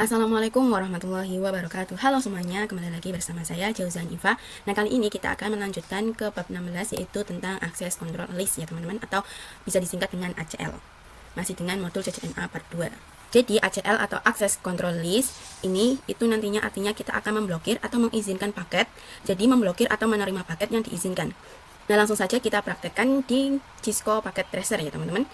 Assalamualaikum warahmatullahi wabarakatuh. Halo semuanya, kembali lagi bersama saya Jauzan Iva. Nah, kali ini kita akan melanjutkan ke bab 16, yaitu tentang Access Control List ya teman-teman, atau bisa disingkat dengan ACL. Masih dengan modul CCNA part 2. Jadi ACL atau Access Control List ini itu nantinya artinya kita akan memblokir atau mengizinkan paket. Jadi memblokir atau menerima paket yang diizinkan. Nah, langsung saja kita praktekkan di Cisco Packet Tracer ya teman-teman.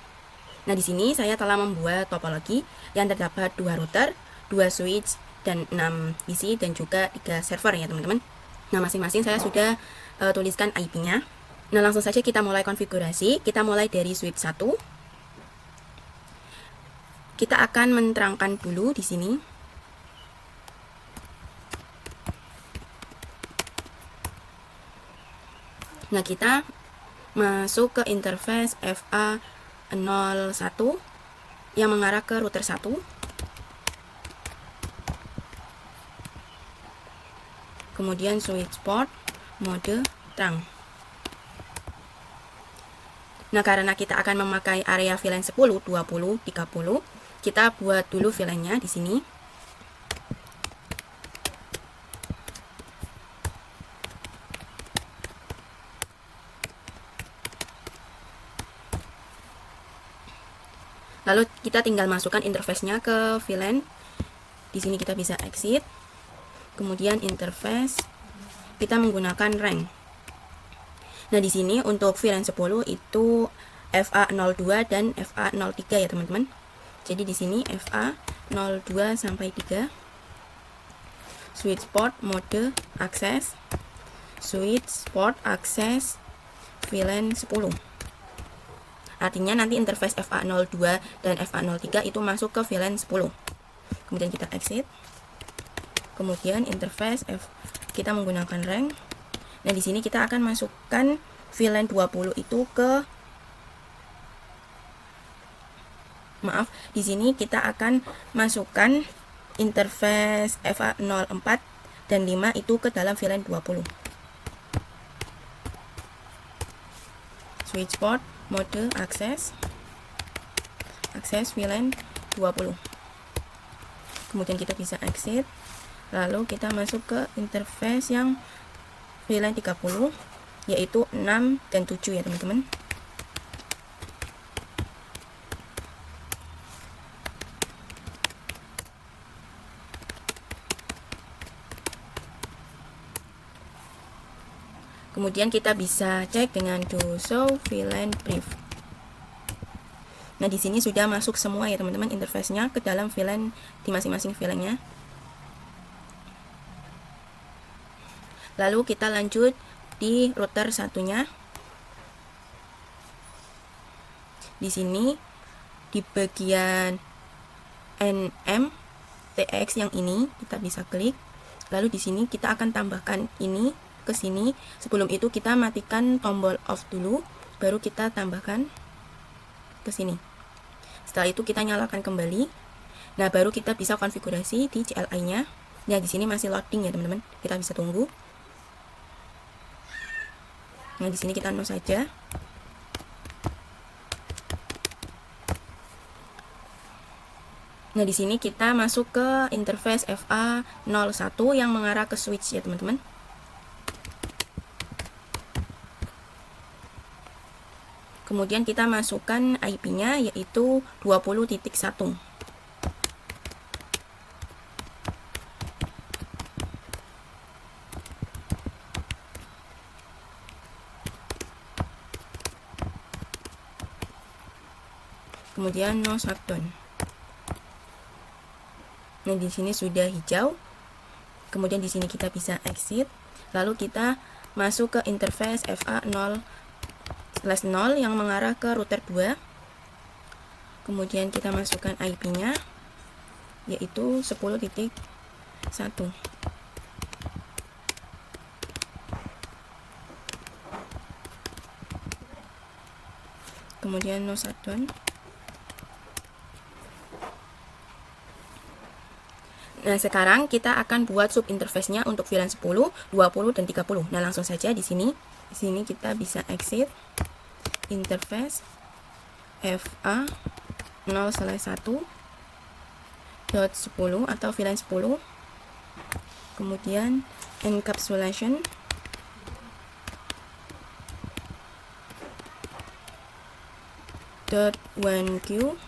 Nah, di sini saya telah membuat topologi yang terdapat 2 router, 2 switch, dan 6 PC dan juga 3 server ya teman-teman. Nah, masing-masing saya sudah tuliskan IP-nya. Nah, langsung saja kita mulai konfigurasi. Kita mulai dari switch 1. Kita akan menerangkan dulu di sini. Nah, kita masuk ke interface FA01 yang mengarah ke router 1. Kemudian switch port mode terang. Nah, karena kita akan memakai area VLAN 10, 20, 30, kita buat dulu VLAN-nya di sini. Lalu kita tinggal masukkan interface-nya ke VLAN. Di sini kita bisa exit. Kemudian interface kita menggunakan rank. Nah, di sini untuk VLAN 10 itu FA02 dan FA03 ya teman-teman. Jadi di sini FA02 sampai 3. Switch port mode akses. Switch port akses VLAN 10. Artinya nanti interface FA02 dan FA03 itu masuk ke VLAN 10. Kemudian kita exit. Kemudian interface kita menggunakan rank. Nah, di sini kita akan masukkan VLAN 20 itu ke di sini kita akan masukkan interface FA04 dan 5 itu ke dalam VLAN 20. Switch port mode akses VLAN 20. Kemudian kita bisa exit. Lalu kita masuk ke interface yang VLAN 30, yaitu 6 dan 7 ya teman-teman. Kemudian kita bisa cek dengan do show VLAN brief. Nah, di sini sudah masuk semua ya teman-teman interface-nya ke dalam VLAN di masing-masing VLAN-nya. Lalu kita lanjut di router satunya. Di sini di bagian NMTX yang ini kita bisa klik. Lalu di sini kita akan tambahkan ini ke sini. Sebelum itu kita matikan tombol off dulu, baru kita tambahkan ke sini. Setelah itu kita nyalakan kembali. Nah, baru kita bisa konfigurasi di CLI-nya. Nah, di sini masih loading ya teman-teman. Kita bisa tunggu. Nah, di sini kita no saja. Nah, di sini kita masuk ke interface FA01 yang mengarah ke switch ya, teman-teman. Kemudian kita masukkan IP-nya yaitu 20.1. Kemudian no shutdown. Nah, di sini sudah hijau. Kemudian di sini kita bisa exit. Lalu kita masuk ke interface FA0/0 yang mengarah ke router 2. Kemudian kita masukkan IP-nya yaitu 10.1. Kemudian no shutdown. Nah, sekarang kita akan buat sub interface-nya untuk VLAN 10, 20, dan 30. Nah, langsung saja di sini. Di sini kita bisa exit interface FA0/1 dot 10 atau VLAN 10, kemudian encapsulation dot 1Q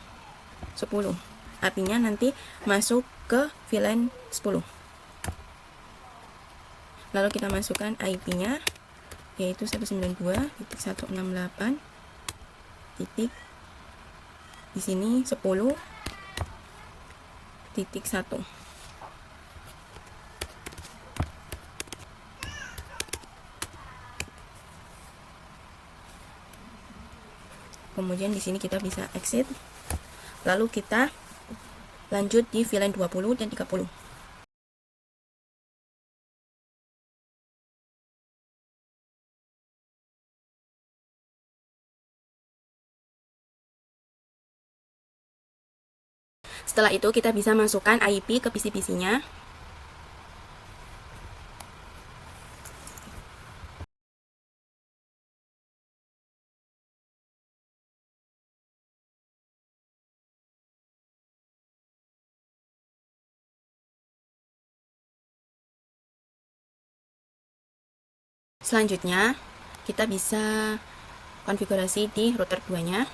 10, artinya nanti masuk ke VLAN 10. Lalu kita masukkan IP-nya, yaitu 192.168 titik di sini 10.1. Kemudian di sini kita bisa exit. Lalu kita lanjut di VLAN 20 dan 30. Setelah itu kita bisa masukkan IP ke PC-PC-nya. Selanjutnya, kita bisa konfigurasi di router 2-nya.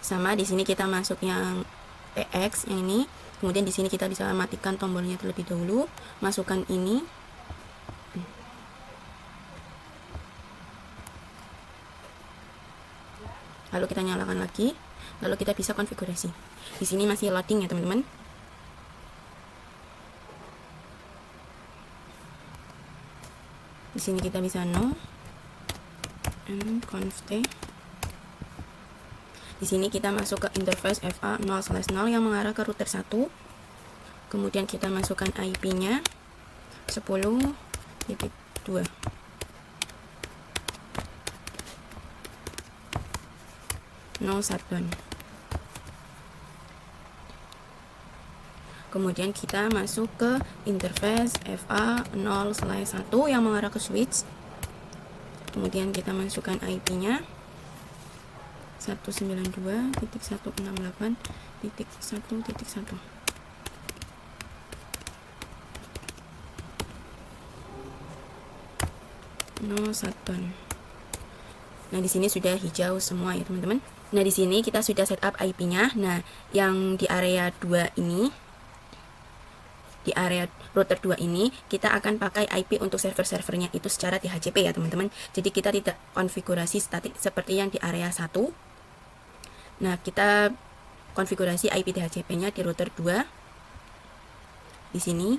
Sama, di sini kita masuk yang TX yang ini. Kemudian di sini kita bisa matikan tombolnya terlebih dahulu, masukkan ini. Lalu kita nyalakan lagi, lalu kita bisa konfigurasi. Di sini masih loading ya, teman-teman. Di sini kita bisa no conft. Di sini kita masuk ke interface FA 0/0 yang mengarah ke router 1. Kemudian kita masukkan IP-nya 10.2. No shutdown. Kemudian kita masuk ke interface FA 0/1 yang mengarah ke switch. Kemudian kita masukkan IP-nya 192.168.1.1. No shutdown. Nah, di sini sudah hijau semua ya, teman-teman. Nah, di sini kita sudah setup IP-nya. Nah, yang di area 2 ini, di area router 2 ini, kita akan pakai IP untuk server-servernya itu secara DHCP ya, teman-teman. Jadi kita tidak konfigurasi statik seperti yang di area 1. Nah, kita konfigurasi IP DHCP-nya di router 2. Di sini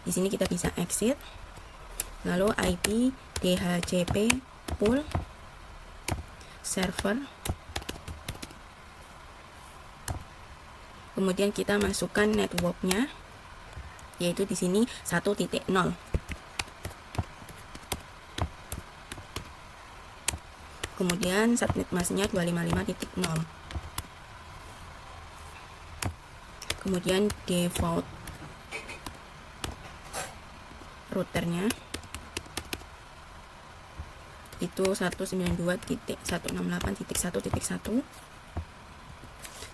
kita bisa exit. Lalu IP DHCP pool server. Kemudian kita masukkan networknya, yaitu di sini 1.0. Kemudian subnet masknya 255.0. Kemudian default routernya itu 192.168.1.1.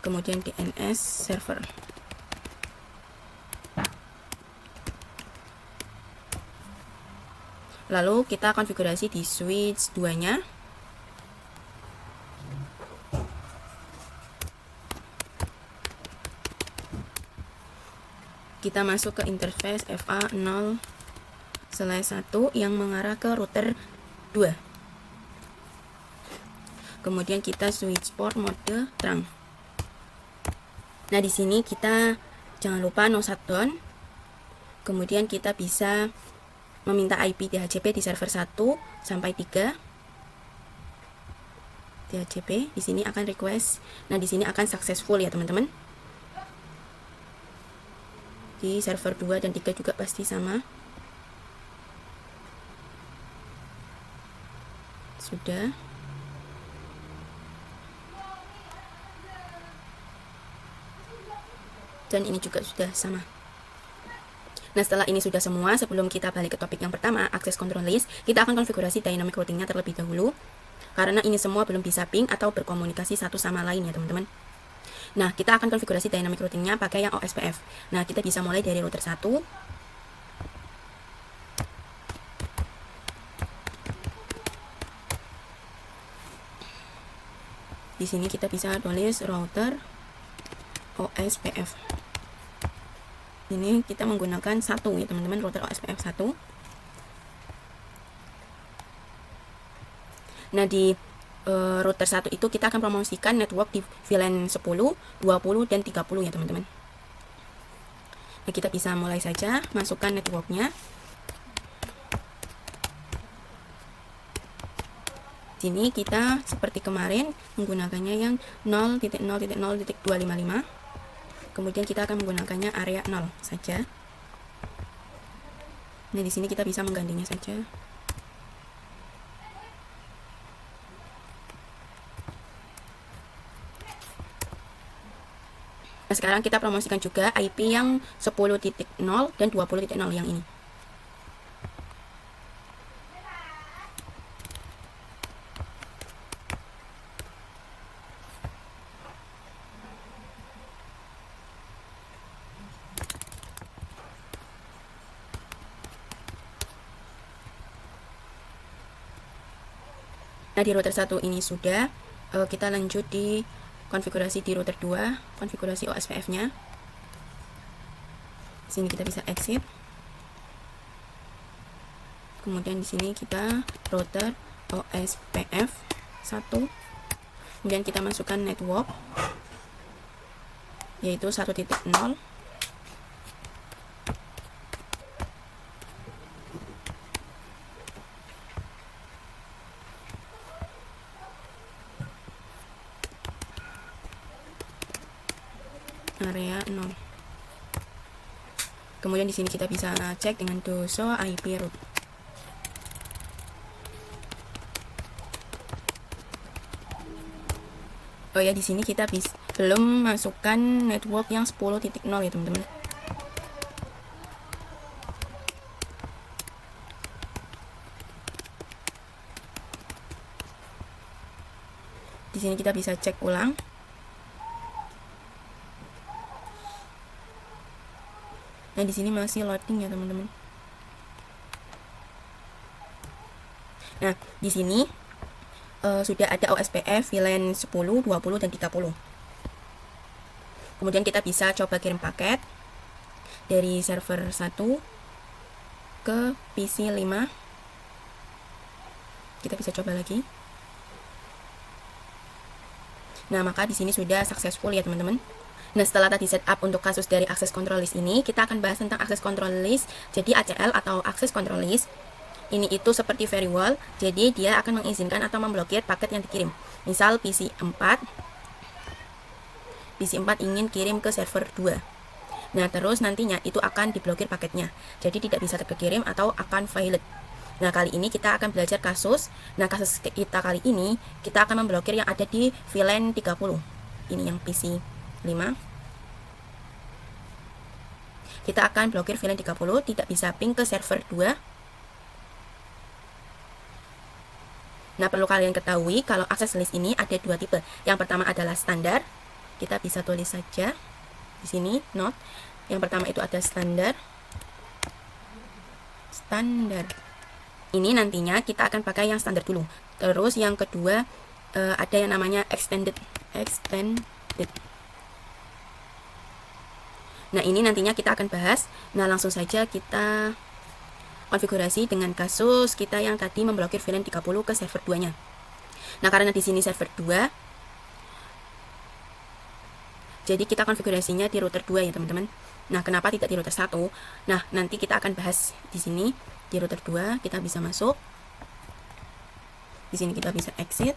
Kemudian DNS server. Lalu kita konfigurasi di switch 2-nya. Kita masuk ke interface FA 0/1 yang mengarah ke router 2. Kemudian kita switch port mode terang. Nah, di sini kita jangan lupa no shutdown. Kemudian kita bisa meminta IP DHCP di server 1 sampai 3. DHCP di sini akan request. Nah, di sini akan successful ya, teman-teman. Di server 2 dan 3 juga pasti sama. Sudah. Dan ini juga sudah sama. Nah, setelah ini sudah semua, sebelum kita balik ke topik yang pertama, access control list, kita akan konfigurasi dynamic routingnya terlebih dahulu, karena ini semua belum bisa ping atau berkomunikasi satu sama lain ya, teman-teman. Nah, kita akan konfigurasi dynamic routing-nya pakai yang OSPF. Nah, kita bisa mulai dari router 1. Di sini kita bisa tulis router OSPF. Ini kita menggunakan 1 ya teman-teman, router OSPF 1. Nah, di router 1 itu kita akan promosikan network di VLAN 10, 20, dan 30 ya teman-teman. Nah, kita bisa mulai saja masukkan networknya. Sini kita seperti kemarin menggunakannya yang 0.0.0.255. Kemudian kita akan menggunakannya area 0 saja. Nah, di sini kita bisa menggantinya saja. Nah, sekarang kita promosikan juga IP yang 10.0 dan 20.0 yang ini. Nah, di router 1 ini sudah, kita lanjut di konfigurasi di router 2, konfigurasi OSPF-nya. Sini kita bisa exit. Kemudian di sini kita router OSPF 1. Kemudian kita masukkan network yaitu 1.0. Area 0. Kemudian di sini kita bisa cek dengan doso IP root. Oh ya, di sini kita belum masukkan network yang 10.0 ya teman-teman. Di sini kita bisa cek ulang. Nah, di sini masih loading ya teman-teman. Nah, di sini sudah ada OSPF VLAN 10, 20, dan 30. Kemudian kita bisa coba kirim paket dari server 1 ke PC 5. Kita bisa coba lagi. Nah, maka di sini sudah successful ya teman-teman. Nah, setelah tadi setup untuk kasus dari access control list ini, kita akan bahas tentang access control list. Jadi ACL atau access control list ini itu seperti firewall, jadi dia akan mengizinkan atau memblokir paket yang dikirim. Misal PC 4 ingin kirim ke server 2. Nah, terus nantinya itu akan diblokir paketnya. Jadi tidak bisa terkirim atau akan violet. Nah, kali ini kita akan belajar kasus. Nah, kasus kita kali ini kita akan memblokir yang ada di VLAN 30. Ini yang PC 5. Kita akan blokir VLAN 30, tidak bisa ping ke server 2. Nah, perlu kalian ketahui kalau access list ini ada dua tipe. Yang pertama adalah standar. Kita bisa tulis saja di sini note. Yang pertama itu ada standar. Standar. Ini nantinya kita akan pakai yang standar dulu. Terus yang kedua ada yang namanya extended. Nah, ini nantinya kita akan bahas. Nah, langsung saja kita konfigurasi dengan kasus kita yang tadi memblokir VLAN 30 ke server 2-nya. Nah, karena di sini server 2, jadi kita konfigurasinya di router 2 ya, teman-teman. Nah, kenapa tidak di router 1? Nah, nanti kita akan bahas di sini. Di router 2 kita bisa masuk. Di sini kita bisa exit.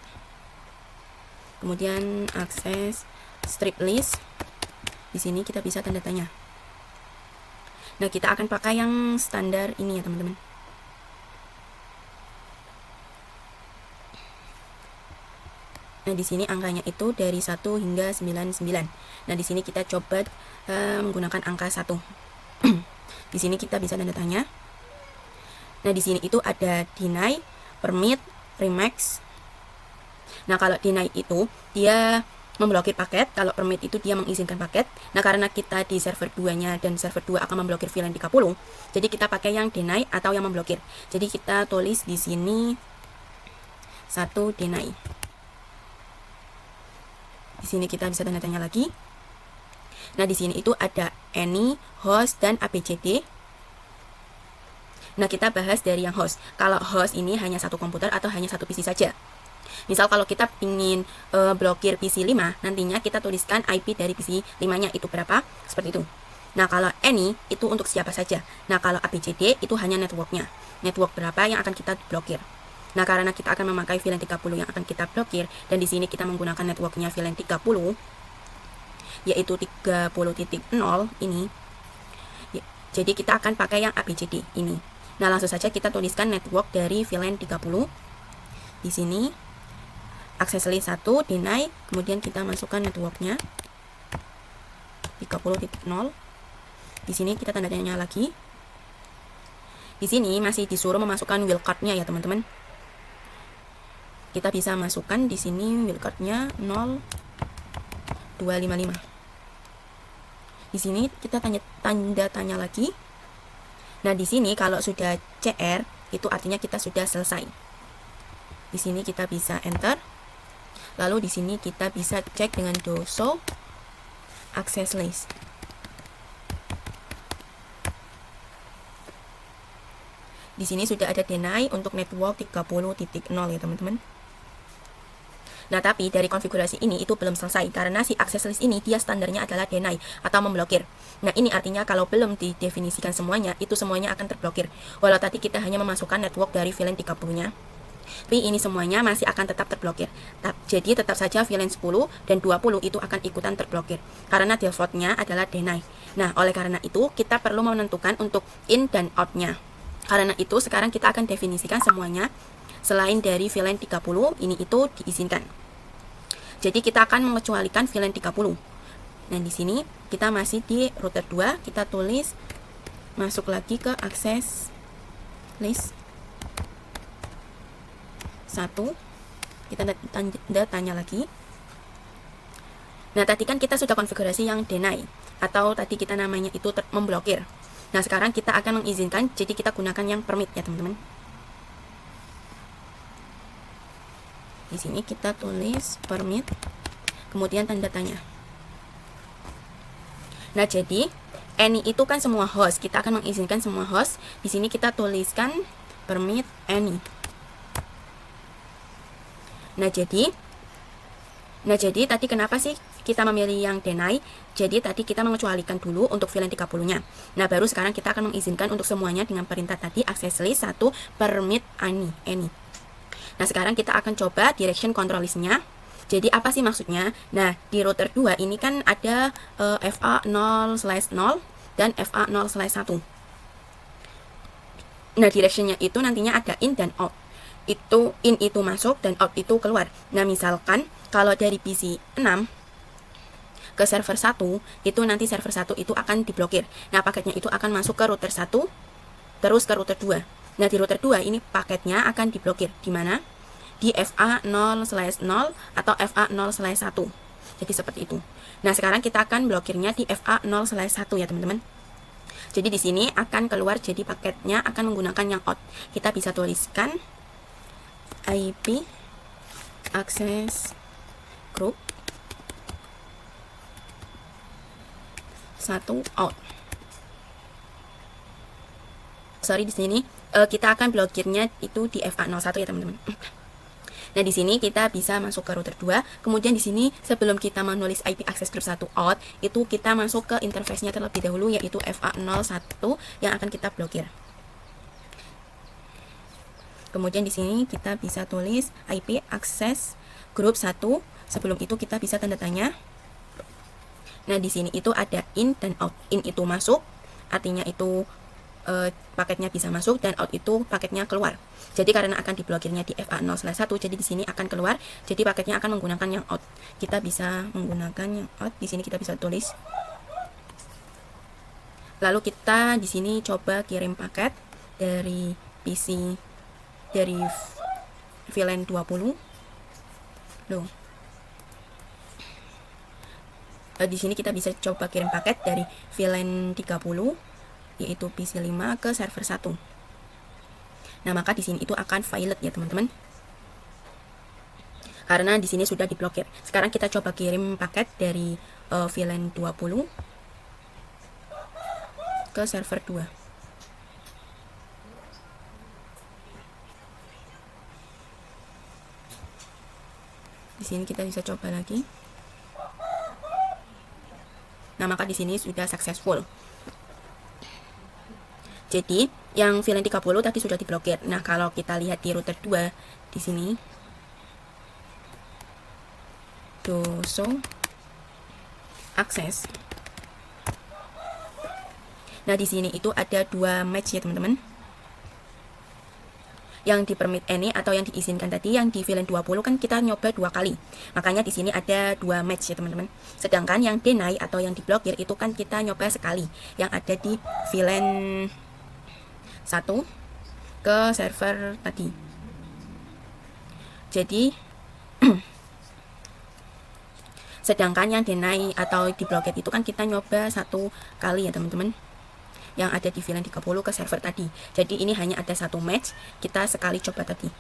Kemudian akses strip list. Di sini kita bisa tanda tanya. Nah, kita akan pakai yang standar ini ya, teman-teman. Nah, di sini angkanya itu dari 1 hingga 99. Nah, di sini kita coba menggunakan angka 1. Di sini kita bisa tanda tanya. Nah, di sini itu ada deny, permit, remax. Nah, kalau deny itu dia memblokir paket. Kalau permit itu dia mengizinkan paket. Nah, karena kita di server 2-nya dan server 2 akan memblokir VLAN 30, jadi kita pakai yang deny atau yang memblokir. Jadi kita tulis di sini 1 deny. Di sini kita bisa tanda tanya lagi. Nah, di sini itu ada any, host, dan abcd. Nah, kita bahas dari yang host. Kalau host ini hanya satu komputer atau hanya satu PC saja. Misal kalau kita ingin blokir PC 5, nantinya kita tuliskan IP dari PC 5-nya itu berapa, seperti itu. Nah, kalau any itu untuk siapa saja. Nah, kalau abcd itu hanya networknya. Network berapa yang akan kita blokir. Nah, karena kita akan memakai VLAN 30 yang akan kita blokir, dan di sini kita menggunakan networknya VLAN 30, yaitu 30.0 ini. Jadi kita akan pakai yang abcd ini. Nah, langsung saja kita tuliskan network dari VLAN 30. Di sini access list 1 deny, kemudian kita masukkan networknya 30.0. Di sini kita tanda tanya lagi. Di sini masih disuruh memasukkan wildcard-nya ya, teman-teman. Kita bisa masukkan di sini wildcard-nya 0255. Di sini kita tanda tanya lagi. Nah, di sini kalau sudah CR, itu artinya kita sudah selesai. Di sini kita bisa enter. Lalu di sini kita bisa cek dengan show access list. Di sini sudah ada deny untuk network 30.0 ya, teman-teman. Nah, tapi dari konfigurasi ini itu belum selesai karena si access list ini dia standarnya adalah deny atau memblokir. Nah, ini artinya kalau belum didefinisikan semuanya, itu semuanya akan terblokir. Walau tadi kita hanya memasukkan network dari VLAN 30-nya, tapi ini semuanya masih akan tetap terblokir. Jadi tetap saja VLAN 10 dan 20 itu akan ikutan terblokir karena defaultnya adalah deny. Nah, oleh karena itu kita perlu menentukan untuk in dan out-nya. Karena itu sekarang kita akan definisikan semuanya. Selain dari VLAN 30, ini itu diizinkan. Jadi kita akan mengecualikan VLAN 30. Nah, di sini kita masih di router 2, kita tulis masuk lagi ke access list 1. Kita tanya lagi. Nah, tadi kan kita sudah konfigurasi yang deny atau tadi kita namanya itu memblokir. Nah, sekarang kita akan mengizinkan, jadi kita gunakan yang permit ya, teman-teman. Di sini kita tulis permit, kemudian tanda tanya. Nah, jadi any itu kan semua host. Kita akan mengizinkan semua host. Di sini kita tuliskan permit any. Nah, jadi tadi kenapa sih kita memilih yang deny? Jadi tadi kita mengecualikan dulu untuk VLAN 30-nya. Nah, baru sekarang kita akan mengizinkan untuk semuanya dengan perintah tadi access list 1 permit any. Nah, sekarang kita akan coba direction control list-nya. Jadi apa sih maksudnya? Nah, di router 2 ini kan ada FA0/0 dan FA0/1. Nah, direction-nya itu nantinya ada in dan out. Itu in itu masuk dan out itu keluar. Nah, misalkan kalau dari PC 6 ke server 1, itu nanti server 1 itu akan diblokir. Nah, paketnya itu akan masuk ke router 1 terus ke router 2. Nah, di router 2 ini paketnya akan diblokir. Di mana? Di FA0/0 atau FA0/1. Jadi seperti itu. Nah, sekarang kita akan blokirnya di FA0/1 ya, teman-teman. Jadi di sini akan keluar, jadi paketnya akan menggunakan yang out. Kita bisa tuliskan IP access group 1 out. Sorry, di sini kita akan blokirnya itu di FA01 ya, teman-teman. Nah, di sini kita bisa masuk ke router 2. Kemudian di sini sebelum kita menulis IP access group 1 out, itu kita masuk ke interface-nya terlebih dahulu, yaitu FA01 yang akan kita blokir. Kemudian di sini kita bisa tulis IP access group 1. Sebelum itu kita bisa tanda tanya. Nah, di sini itu ada in dan out. In itu masuk, artinya itu paketnya bisa masuk, dan out itu paketnya keluar. Jadi karena akan diblokirnya di FA0/1, jadi di sini akan keluar. Jadi paketnya akan menggunakan yang out. Kita bisa menggunakan yang out. Di sini kita bisa tulis. Lalu kita di sini coba kirim paket dari PC dari VLAN 20. Loh. Di sini kita bisa coba kirim paket dari VLAN 30 yaitu PC5 ke server 1. Nah, maka di sini itu akan violet ya, teman-teman. Karena di sini sudah diblokir. Sekarang kita coba kirim paket dari VLAN 20 ke server 2. Di sini kita bisa coba lagi. Nah, maka di sini sudah successful. Jadi, yang VLAN 30 tadi sudah diblokir. Nah, kalau kita lihat di router 2 di sini show akses. Nah, di sini itu ada 2 match ya, teman-teman. Yang di permit any atau yang diizinkan tadi, yang di VLAN 20 kan kita nyoba 2 kali. Makanya di sini ada 2 match ya, teman-teman. Sedangkan yang deny atau yang diblokir itu kan kita nyoba sekali, yang ada di VLAN 1 ke server tadi. Jadi sedangkan yang deny atau diblokir itu kan kita nyoba 1 kali ya, teman-teman, yang ada di VLAN 30 ke server tadi. Jadi ini hanya ada 1 match, kita sekali coba tadi.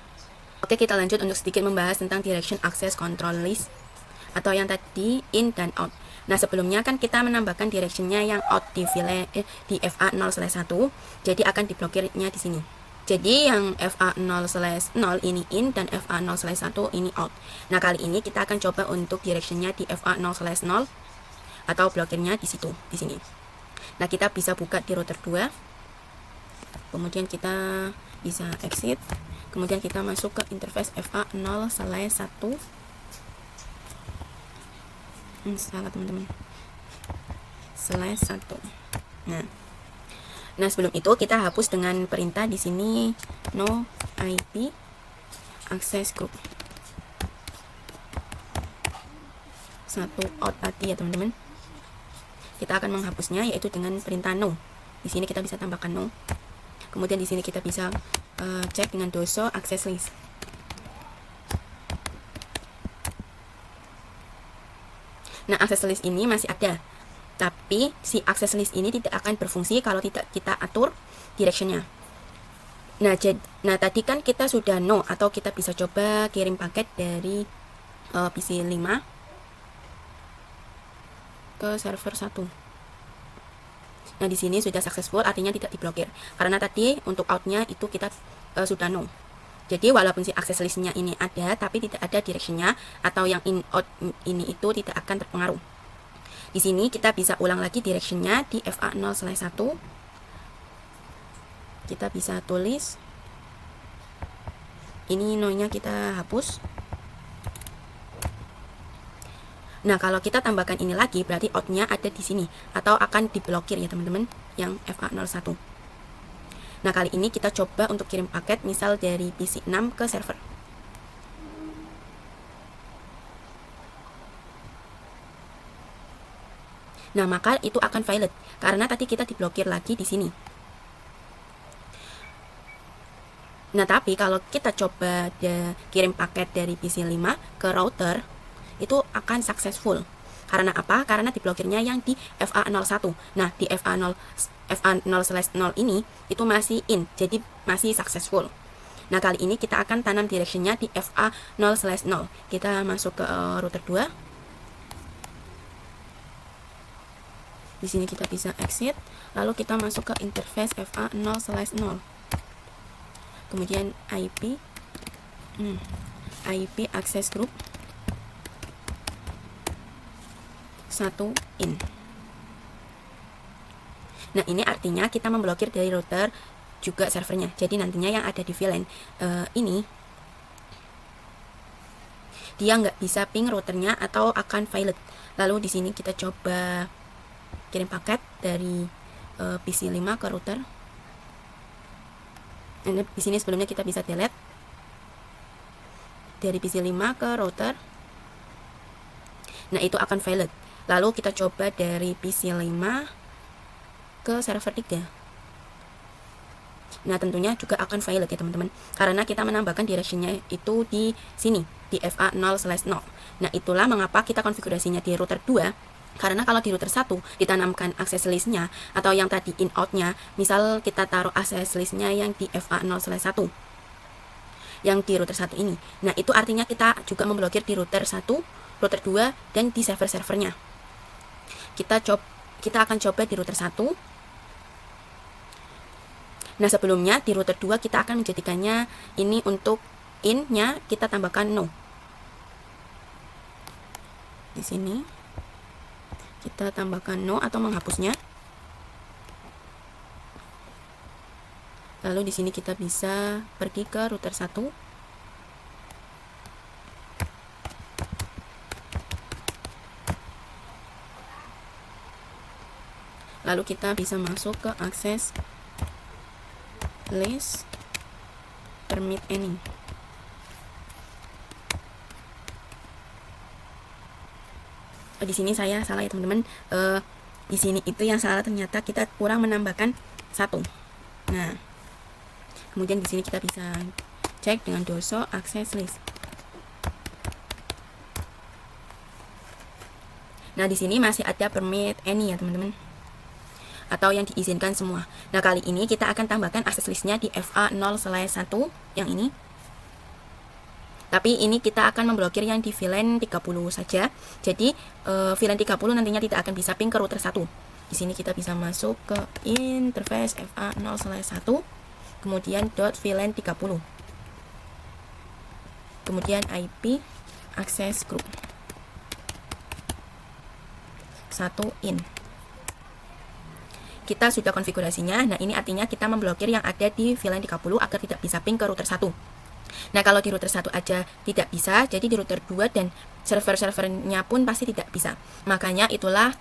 Oke, kita lanjut untuk sedikit membahas tentang direction access control list atau yang tadi in dan out. Nah, sebelumnya kan kita menambahkan directionnya yang out di VLAN di FA0/1, jadi akan diblokirnya di sini. Jadi yang FA0/0 ini in dan FA0/1 ini out. Nah, kali ini kita akan coba untuk directionnya di FA0/0 atau blokirnya di situ, di sini. Nah, kita bisa buka di router 2. Kemudian kita bisa exit. Kemudian kita masuk ke interface FA0/1. Salah, teman-teman. /1. Nah, sebelum itu kita hapus dengan perintah di sini no IP access group 1 out tadi ya, teman-teman. Kita akan menghapusnya yaitu dengan perintah no. Di sini kita bisa tambahkan no. Kemudian di sini kita bisa cek dengan show access list. Nah, access list ini masih ada, tapi si access list ini tidak akan berfungsi kalau tidak kita atur directionnya. Nah, tadi kan kita sudah no atau kita bisa coba kirim paket dari PC5 ke server 1. Nah, di sini sudah successful, artinya tidak diblokir. Karena tadi untuk outnya itu kita sudah no. Jadi walaupun si access listnya ini ada, tapi tidak ada directionnya atau yang in out ini itu tidak akan terpengaruh. Di sini kita bisa ulang lagi directionnya di FA0/1. Kita bisa tulis. Ini no-nya kita hapus. Nah, kalau kita tambahkan ini lagi, berarti out-nya ada di sini atau akan diblokir ya, teman-teman, yang FA01. Nah, kali ini kita coba untuk kirim paket misal dari PC6 ke server. Nah, maka itu akan violet karena tadi kita diblokir lagi di sini. Nah, tapi kalau kita coba kirim paket dari PC5 ke router, itu akan successful. Karena apa? Karena diblokirnya yang di FA01. Nah, di FA0/0 ini itu masih in, jadi masih successful. Nah, kali ini kita akan tanam directionnya di FA0/0. Kita masuk ke router 2. Di sini kita bisa exit, lalu kita masuk ke interface FA0/0. Kemudian IP access group 1 in. Nah, ini artinya kita memblokir dari router juga servernya. Jadi nantinya yang ada di VLAN ini dia nggak bisa ping routernya atau akan violet. Lalu di sini kita coba kirim paket dari PC5 ke router. Nah, di sini sebelumnya kita bisa delete dari PC5 ke router. Nah, itu akan violet. Lalu kita coba dari PC5 ke server 3. Nah, tentunya juga akan violet ya, teman-teman. Karena kita menambahkan directionnya itu di sini, di FA0/0. Nah, itulah mengapa kita konfigurasinya di router 2 Karena kalau di router 1 ditanamkan access list-nya atau yang tadi in out-nya, misal kita taruh access list-nya yang di FA0/1 yang di router 1 ini. Nah, itu artinya kita juga memblokir di router 1, router 2 dan di server-servernya. Kita akan coba di router 1. Nah, sebelumnya di router 2 kita akan menjadikannya ini untuk in-nya kita tambahkan no. Di sini kita tambahkan no atau menghapusnya. Lalu di sini kita bisa pergi ke router 1. Lalu kita bisa masuk ke akses list permit any. Di sini saya salah ya teman-teman. Di sini itu yang salah, ternyata kita kurang menambahkan 1. Nah, kemudian di sini kita bisa cek dengan doso access list. Nah, di sini masih ada permit any ya teman-teman, atau yang diizinkan semua. Nah, kali ini kita akan tambahkan access listnya di FA0/1 yang ini. Tapi ini kita akan memblokir yang di VLAN 30 saja. Jadi VLAN 30 nantinya tidak akan bisa ping ke router 1. Di sini kita bisa masuk ke interface FA0/1, kemudian .VLAN 30. Kemudian IP access group 1 in. Kita sudah konfigurasinya. Nah, ini artinya kita memblokir yang ada di VLAN 30 agar tidak bisa ping ke router 1. Nah, kalau di router 1 aja tidak bisa, jadi di router 2 dan server-servernya pun pasti tidak bisa. Makanya itulah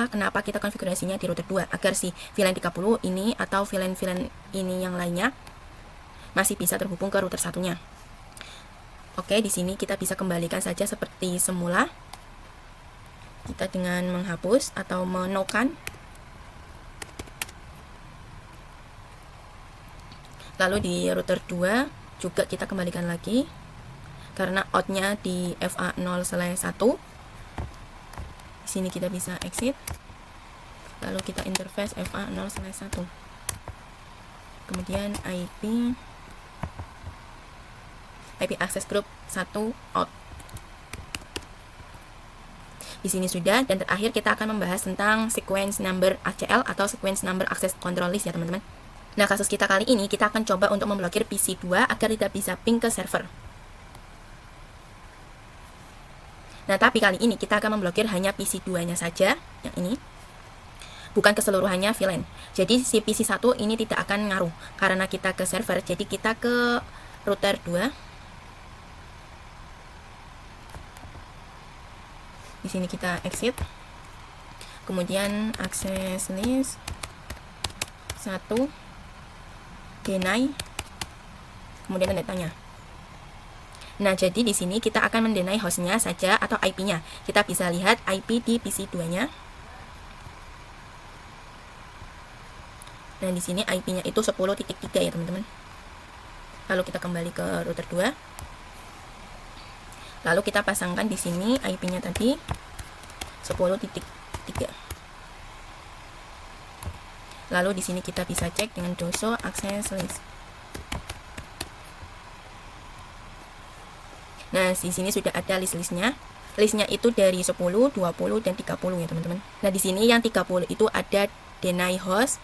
kenapa kita konfigurasinya di router 2, agar si VLAN 30 ini atau VLAN-VLAN ini yang lainnya masih bisa terhubung ke router satunya. Oke, di sini kita bisa kembalikan saja seperti semula. Kita dengan menghapus atau menokan. Lalu di router 2 juga kita kembalikan lagi karena outnya di FA0/1. Di sini kita bisa exit. Lalu kita interface FA0/1. Kemudian IP access group 1 out. Di sini sudah, dan terakhir kita akan membahas tentang sequence number ACL atau sequence number access control list ya teman-teman. Nah, kasus kita kali ini kita akan coba untuk memblokir PC 2 agar tidak bisa ping ke server. Nah, tapi kali ini kita akan memblokir hanya PC 2-nya saja, yang ini. Bukan keseluruhannya VLAN. Jadi si PC 1 ini tidak akan ngaruh karena kita ke server. Jadi kita ke router 2. Di sini kita exit. Kemudian access list 1 deny, kemudian tanda tanya. Nah, jadi di sini kita akan mendenai hostnya saja atau IP-nya. Kita bisa lihat IP di PC 2-nya. Nah, di sini IP-nya itu 10.3 ya teman-teman. Lalu kita kembali ke router 2. Lalu kita pasangkan di sini IP-nya tadi 10.3. Lalu di sini kita bisa cek dengan doso access list. Nah, di sini sudah ada list-listnya. Listnya itu dari 10, 20, dan 30 ya teman-teman. Nah, di sini yang 30 itu ada deny host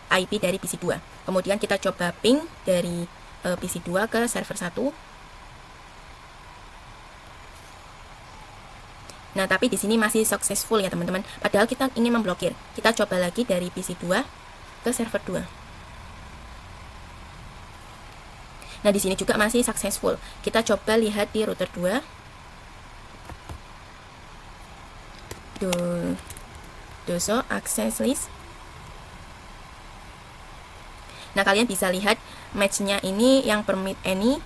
IP dari PC 2. Kemudian kita coba ping dari PC 2 ke server 1. Nah, tapi di sini masih successful ya teman-teman. Padahal kita ingin memblokir. Kita coba lagi dari PC 2 ke server 2. Nah, di sini juga masih successful. Kita coba lihat di router 2. Doso access list. Nah, kalian bisa lihat match-nya ini yang permit any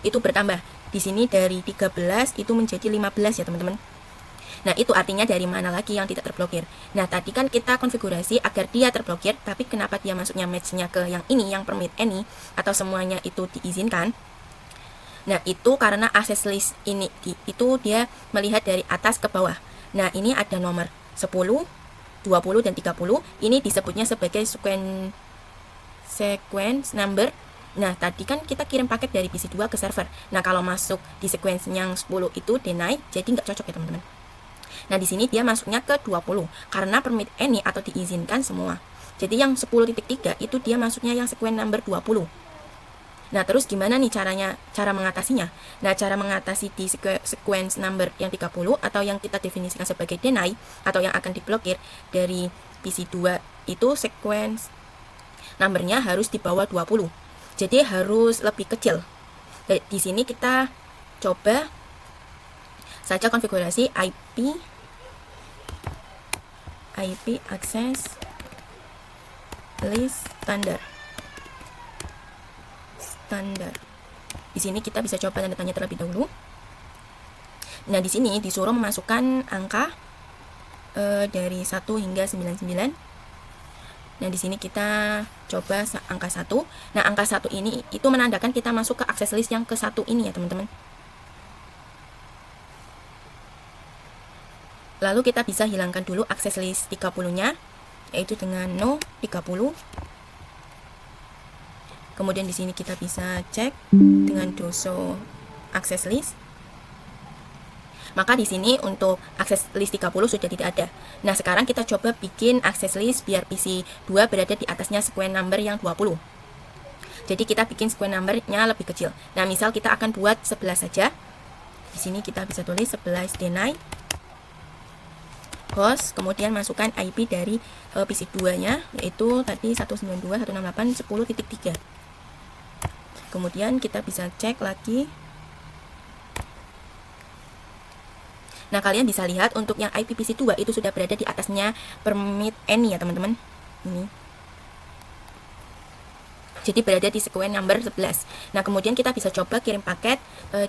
itu bertambah. Di sini dari 13 itu menjadi 15 ya teman-teman. Nah, itu artinya dari mana lagi yang tidak terblokir. Nah, tadi kan kita konfigurasi agar dia terblokir, tapi kenapa dia masuknya match-nya ke yang ini, yang permit any, atau semuanya itu diizinkan? Nah, itu karena access list ini itu dia melihat dari atas ke bawah. Nah, ini ada nomor 10, 20, dan 30. Ini disebutnya sebagai sequence number. Nah, tadi kan kita kirim paket dari PC2 ke server. Nah, kalau masuk di sequence yang 10 itu deny, jadi nggak cocok ya teman-teman. Nah, di sini dia masuknya ke 20 karena permit any atau diizinkan semua. Jadi yang 10.3 itu dia masuknya yang sequence number 20. Nah, terus gimana nih cara mengatasinya? Nah, cara mengatasi di sequence number yang 30 atau yang kita definisikan sebagai deny atau yang akan diblokir dari PC2 itu sequence numbernya harus di bawah 20. Jadi harus lebih kecil. Di sini kita coba saja konfigurasi IP access list standar. Di sini kita bisa coba tanda tanya terlebih dahulu. Nah, di sini disuruh memasukkan angka dari 1 hingga 99. Nah, di sini kita coba angka 1. Nah, angka 1 ini itu menandakan kita masuk ke access list yang ke 1 ini ya, teman-teman. Lalu kita bisa hilangkan dulu access list 30-nya, yaitu dengan no 30. Kemudian di sini kita bisa cek dengan doso access list. Maka di sini untuk access list 30 sudah tidak ada. Nah, sekarang kita coba bikin access list biar PC2 berada di atasnya sequence number yang 20. Jadi kita bikin sequence numbernya lebih kecil. Nah, misal kita akan buat 11 saja. Di sini kita bisa tulis 11 deny host, kemudian masukkan IP dari PC2-nya, yaitu tadi 192.168.10.3. Kemudian kita bisa cek lagi. Nah, kalian bisa lihat untuk yang IP PC2 itu sudah berada di atasnya permit any ya teman-teman. Ini. Jadi berada di sequence number 11. Nah, kemudian kita bisa coba kirim paket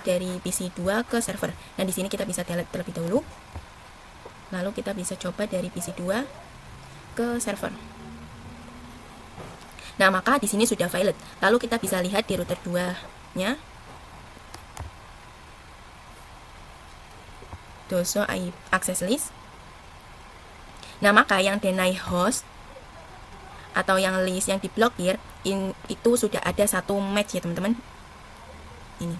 dari PC2 ke server. Nah, di sini kita bisa delete terlebih dahulu. Lalu kita bisa coba dari PC2 ke server. Nah, maka di sini sudah valid. Lalu kita bisa lihat di router 2-nya. Doso access list. Nah, maka yang deny host atau yang list yang diblokir itu sudah ada satu match ya, teman-teman. Ini.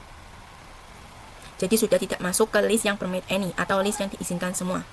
Jadi sudah tidak masuk ke list yang permit any atau list yang diizinkan semua.